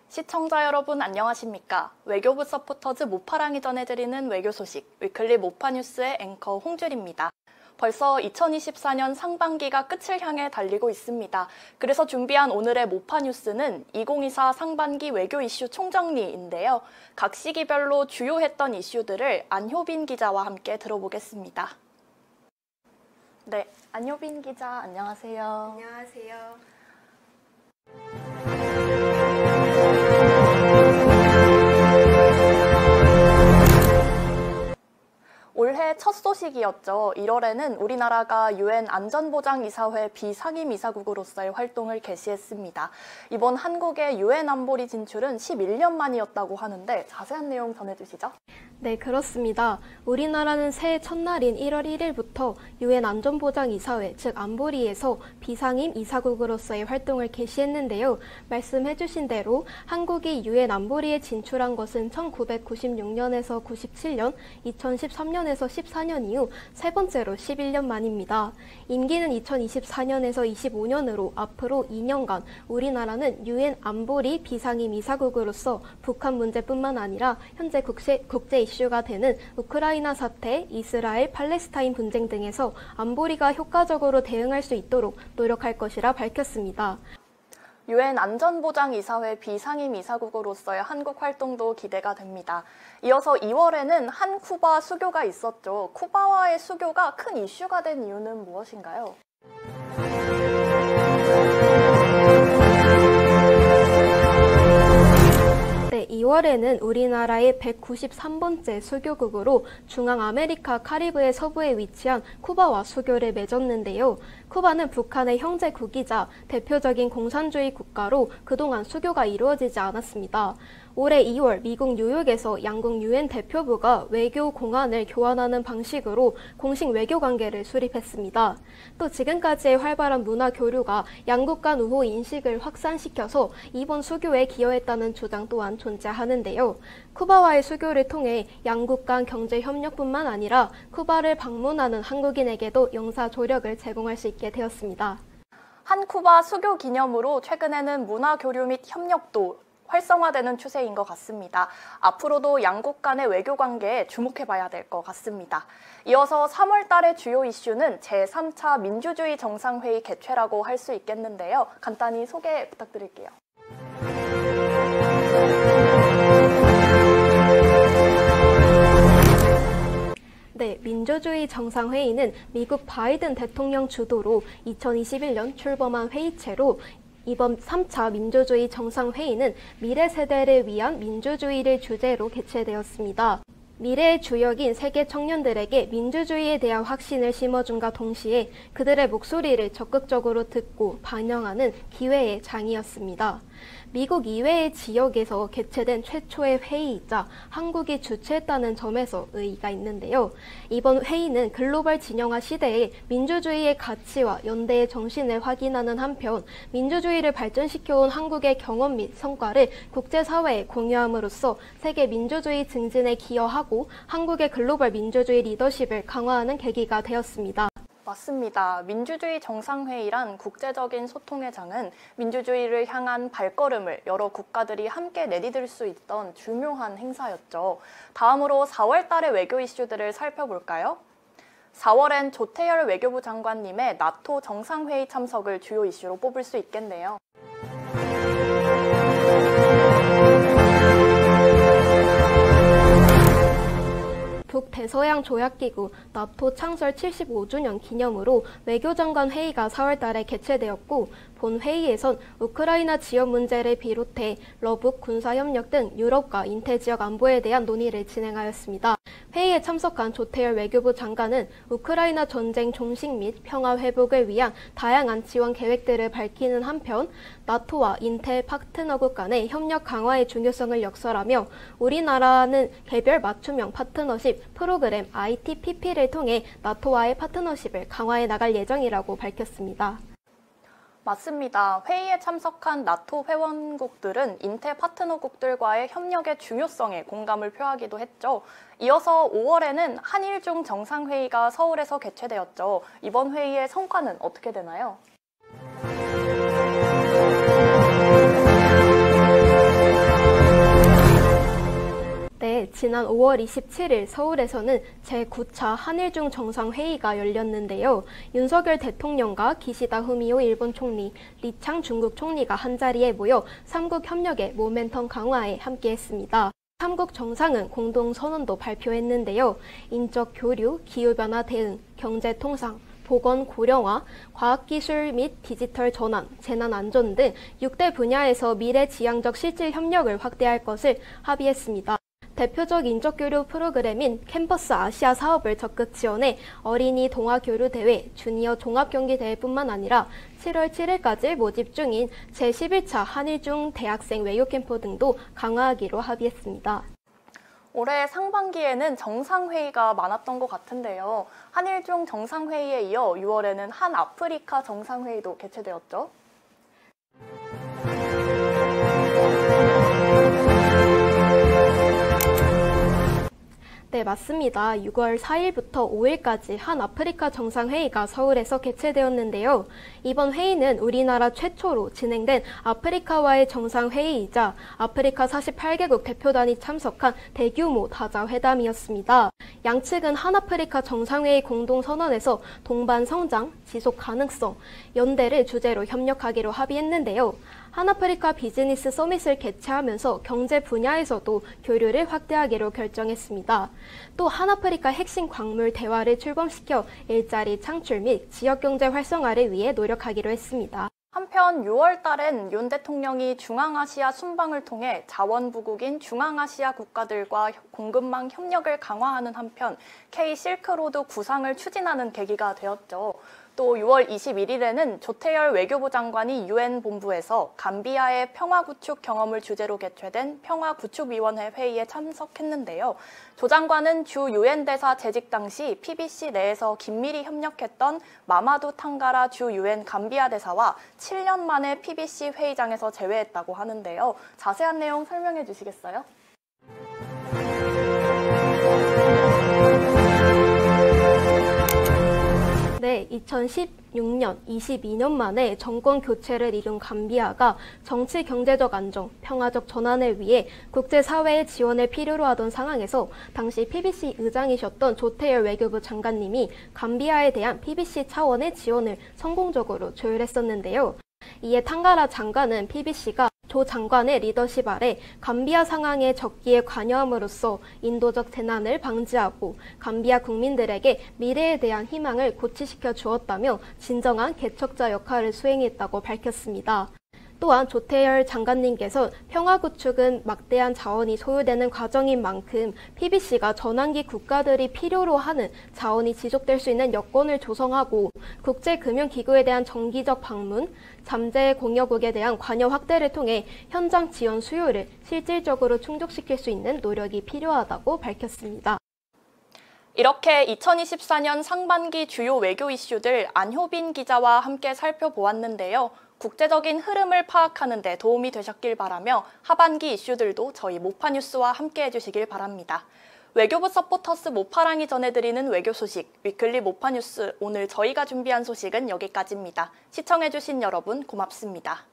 시청자 여러분 안녕하십니까? 외교부 서포터즈 모파랑이 전해드리는 외교 소식 위클리 모파뉴스의 앵커 홍주리입니다. 벌써 2024년 상반기가 끝을 향해 달리고 있습니다. 그래서 준비한 오늘의 모파뉴스는 2024 상반기 외교 이슈 총정리인데요. 각 시기별로 주요했던 이슈들을 안효빈 기자와 함께 들어보겠습니다. 네, 안효빈 기자 안녕하세요. 안녕하세요. 올해 첫 소식이었죠. 1월에는 우리나라가 UN 안전보장이사회 비상임이사국으로서의 활동을 개시했습니다. 이번 한국의 UN 안보리 진출은 11년 만이었다고 하는데 자세한 내용 전해주시죠. 네, 그렇습니다. 우리나라는 새해 첫날인 1월 1일부터 UN 안전보장이사회, 즉 안보리에서 비상임 이사국으로서의 활동을 개시했는데요. 말씀해주신 대로 한국이 UN 안보리에 진출한 것은 1996년에서 97년, 2013년에서 14년 이후 세 번째로 11년 만입니다. 임기는 2024년에서 25년으로 앞으로 2년간 우리나라는 UN 안보리 비상임 이사국으로서 북한 문제뿐만 아니라 현재 국제 이슈가 되는 우크라이나 사태, 이스라엘, 팔레스타인 분쟁 등에서 안보리가 효과적으로 대응할 수 있도록 노력할 것이라 밝혔습니다. UN 안전보장이사회 비상임이사국으로서의 한국 활동도 기대가 됩니다. 이어서 2월에는 한 쿠바 수교가 있었죠. 쿠바와의 수교가 큰 이슈가 된 이유는 무엇인가요? 네, 2월에는 우리나라의 193번째 수교국으로 중앙아메리카 카리브해 서부에 위치한 쿠바와 수교를 맺었는데요. 쿠바는 북한의 형제국이자 대표적인 공산주의 국가로 그동안 수교가 이루어지지 않았습니다. 올해 2월 미국 뉴욕에서 양국 UN 대표부가 외교 공안을 교환하는 방식으로 공식 외교 관계를 수립했습니다. 또 지금까지의 활발한 문화 교류가 양국 간 우호 인식을 확산시켜서 이번 수교에 기여했다는 주장 또한 존재하는데요. 쿠바와의 수교를 통해 양국 간 경제 협력뿐만 아니라 쿠바를 방문하는 한국인에게도 영사 조력을 제공할 수 있게 되었습니다. 한 쿠바 수교 기념으로 최근에는 문화 교류 및 협력도 활성화되는 추세인 것 같습니다. 앞으로도 양국 간의 외교 관계에 주목해봐야 될 것 같습니다. 이어서 3월 달의 주요 이슈는 제3차 민주주의 정상회의 개최라고 할 수 있겠는데요. 간단히 소개 부탁드릴게요. 네, 민주주의 정상회의는 미국 바이든 대통령 주도로 2021년 출범한 회의체로 이번 3차 민주주의 정상회의는 미래 세대를 위한 민주주의를 주제로 개최되었습니다. 미래의 주역인 세계 청년들에게 민주주의에 대한 확신을 심어준과 동시에 그들의 목소리를 적극적으로 듣고 반영하는 기회의 장이었습니다. 미국 이외의 지역에서 개최된 최초의 회의이자 한국이 주최했다는 점에서 의의가 있는데요. 이번 회의는 글로벌 진영화 시대에 민주주의의 가치와 연대의 정신을 확인하는 한편 민주주의를 발전시켜온 한국의 경험 및 성과를 국제사회에 공유함으로써 세계 민주주의 증진에 기여하고 한국의 글로벌 민주주의 리더십을 강화하는 계기가 되었습니다. 맞습니다. 민주주의 정상회의란 국제적인 소통의 장은 민주주의를 향한 발걸음을 여러 국가들이 함께 내디딜 수 있던 중요한 행사였죠. 다음으로 4월 달의 외교 이슈들을 살펴볼까요? 4월엔 조태열 외교부 장관님의 나토 정상회의 참석을 주요 이슈로 뽑을 수 있겠네요. 북대서양 조약기구 나토 창설 75주년 기념으로 외교장관 회의가 4월 달에 개최되었고 본 회의에선 우크라이나 지역 문제를 비롯해 러북 군사협력 등 유럽과 인태지역 안보에 대한 논의를 진행하였습니다. 회의에 참석한 조태열 외교부 장관은 우크라이나 전쟁 종식 및 평화 회복을 위한 다양한 지원 계획들을 밝히는 한편 나토와 인텔 파트너국 간의 협력 강화의 중요성을 역설하며 우리나라는 개별 맞춤형 파트너십 프로그램 ITPP를 통해 나토와의 파트너십을 강화해 나갈 예정이라고 밝혔습니다. 맞습니다. 회의에 참석한 나토 회원국들은 인테 파트너국들과의 협력의 중요성에 공감을 표하기도 했죠. 이어서 5월에는 한일중 정상회의가 서울에서 개최되었죠. 이번 회의의 성과는 어떻게 되나요? 네, 지난 5월 27일 서울에서는 제9차 한일중 정상회의가 열렸는데요. 윤석열 대통령과 기시다 후미오 일본 총리, 리창 중국 총리가 한자리에 모여 3국 협력의 모멘텀 강화에 함께했습니다. 3국 정상은 공동선언도 발표했는데요. 인적 교류, 기후변화 대응, 경제 통상, 보건 고령화, 과학기술 및 디지털 전환, 재난안전 등 6대 분야에서 미래지향적 실질 협력을 확대할 것을 합의했습니다. 대표적 인적교류 프로그램인 캠퍼스 아시아 사업을 적극 지원해 어린이 동아교류대회, 주니어 종합경기대회뿐만 아니라 7월 7일까지 모집 중인 제11차 한일중 대학생 외교캠프 등도 강화하기로 합의했습니다. 올해 상반기에는 정상회의가 많았던 것 같은데요. 한일중 정상회의에 이어 6월에는 한아프리카 정상회의도 개최되었죠. 네, 맞습니다. 6월 4일부터 5일까지 한아프리카 정상회의가 서울에서 개최되었는데요. 이번 회의는 우리나라 최초로 진행된 아프리카와의 정상회의이자 아프리카 48개국 대표단이 참석한 대규모 다자회담이었습니다. 양측은 한아프리카 정상회의 공동선언에서 동반 성장, 지속 가능성, 연대를 주제로 협력하기로 합의했는데요. 한아프리카 비즈니스 서밋을 개최하면서 경제 분야에서도 교류를 확대하기로 결정했습니다. 또 한아프리카 핵심 광물 대화를 출범시켜 일자리 창출 및 지역경제 활성화를 위해 노력하기로 했습니다. 한편 6월 달엔 윤 대통령이 중앙아시아 순방을 통해 자원부국인 중앙아시아 국가들과 공급망 협력을 강화하는 한편 K-실크로드 구상을 추진하는 계기가 되었죠. 또 6월 21일에는 조태열 외교부 장관이 UN 본부에서 감비아의 평화구축 경험을 주제로 개최된 평화구축위원회 회의에 참석했는데요. 조 장관은 주 UN 대사 재직 당시 PBC 내에서 긴밀히 협력했던 마마두 탕가라 주 UN 감비아 대사와 7년 만에 PBC 회의장에서 재회했다고 하는데요. 자세한 내용 설명해 주시겠어요? 네, 2016년, 22년 만에 정권 교체를 이룬 감비아가 정치 경제적 안정, 평화적 전환을 위해 국제사회의 지원을 필요로 하던 상황에서 당시 PBC 의장이셨던 조태열 외교부 장관님이 감비아에 대한 PBC 차원의 지원을 성공적으로 조율했었는데요. 이에 탕가라 장관은 PBC가 조 장관의 리더십 아래 감비아 상황에 적기에 관여함으로써 인도적 재난을 방지하고 감비아 국민들에게 미래에 대한 희망을 고취시켜 주었다며 진정한 개척자 역할을 수행했다고 밝혔습니다. 또한 조태열 장관님께서 평화구축은 막대한 자원이 소요되는 과정인 만큼 PBC가 전환기 국가들이 필요로 하는 자원이 지속될 수 있는 여건을 조성하고 국제금융기구에 대한 정기적 방문, 잠재 공여국에 대한 관여 확대를 통해 현장 지원 수요를 실질적으로 충족시킬 수 있는 노력이 필요하다고 밝혔습니다. 이렇게 2024년 상반기 주요 외교 이슈들 안효빈 기자와 함께 살펴보았는데요. 국제적인 흐름을 파악하는 데 도움이 되셨길 바라며 하반기 이슈들도 저희 모파뉴스와 함께 해주시길 바랍니다. 외교부 서포터스 모파랑이 전해드리는 외교 소식, 위클리 모파뉴스 오늘 저희가 준비한 소식은 여기까지입니다. 시청해주신 여러분 고맙습니다.